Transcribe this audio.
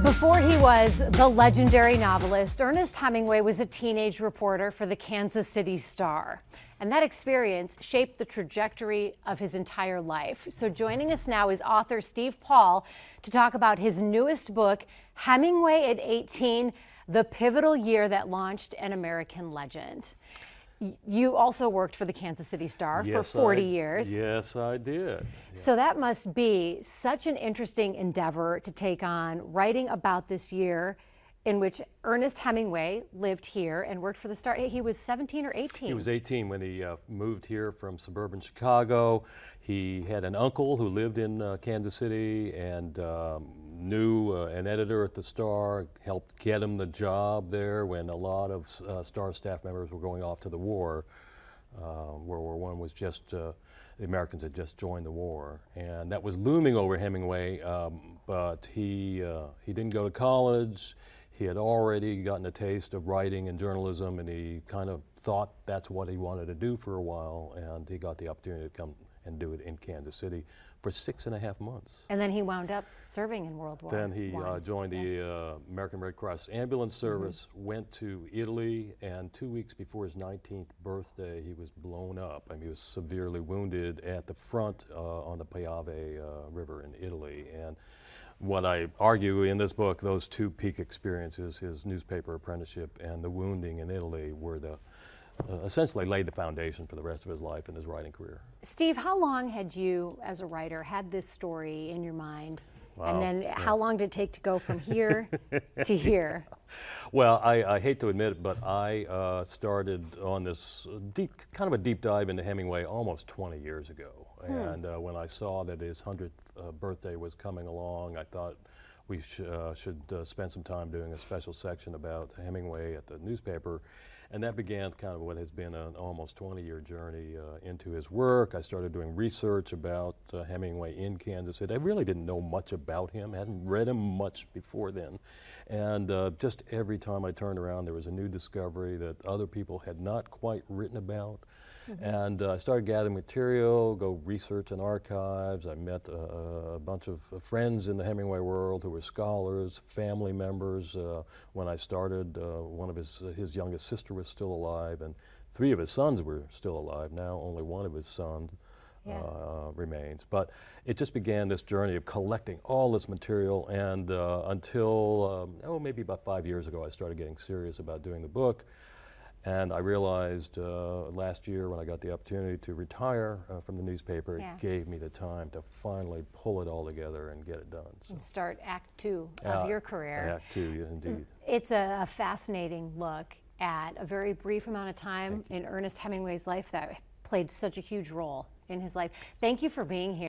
Before he was the legendary novelist, Ernest Hemingway was a teenage reporter for the Kansas City Star. And that experience shaped the trajectory of his entire life. So joining us now is author Steve Paul to talk about his newest book, Hemingway at 18, the pivotal year that launched an American legend. You also worked for the Kansas City Star for 40 years. Yes, I did. Yeah. So that must be such an interesting endeavor to take on, writing about this year in which Ernest Hemingway lived here and worked for the Star. He was 17 or 18? He was 18 when he moved here from suburban Chicago. He had an uncle who lived in Kansas City and knew an editor at the Star, helped get him the job there when a lot of Star staff members were going off to the war. World War I was just, the Americans had just joined the war, and that was looming over Hemingway, but he didn't go to college. He had already gotten a taste of writing and journalism, and he kind of thought that's what he wanted to do for a while, and he got the opportunity to come and do it in Kansas City for 6.5 months. And then he wound up serving in World War I. Then he joined the American Red Cross Ambulance Service, went to Italy, and 2 weeks before his 19th birthday, he was blown up. I mean, he was severely wounded at the front on the Piave River in Italy. And what I argue in this book, those two peak experiences, his newspaper apprenticeship and the wounding in Italy, were the essentially laid the foundation for the rest of his life and his writing career. Steve, how long had you, as a writer, had this story in your mind? Wow. And then how long did it take to go from here to here? Well, I hate to admit it, but I started on this kind of a deep dive into Hemingway almost 20 years ago. And when I saw that his 100th birthday was coming along, I thought we should spend some time doing a special section about Hemingway at the newspaper. And that began kind of what has been an almost 20-year journey into his work. I started doing research about Hemingway in Kansas City. I really didn't know much about him, hadn't read him much before then. And just every time I turned around, there was a new discovery that other people had not quite written about. And I started gathering material, go research in archives. I met a bunch of friends in the Hemingway world who were scholars, family members. When I started, one of his youngest sister was still alive, and 3 of his sons were still alive. Now only 1 of his sons remains. But it just began this journey of collecting all this material, and until, maybe about 5 years ago, I started getting serious about doing the book. And I realized last year when I got the opportunity to retire from the newspaper, it gave me the time to finally pull it all together and get it done. So. And start Act 2 of your career. Act 2, yeah, indeed. It's a fascinating look at a very brief amount of time in Ernest Hemingway's life that played such a huge role in his life. Thank you for being here.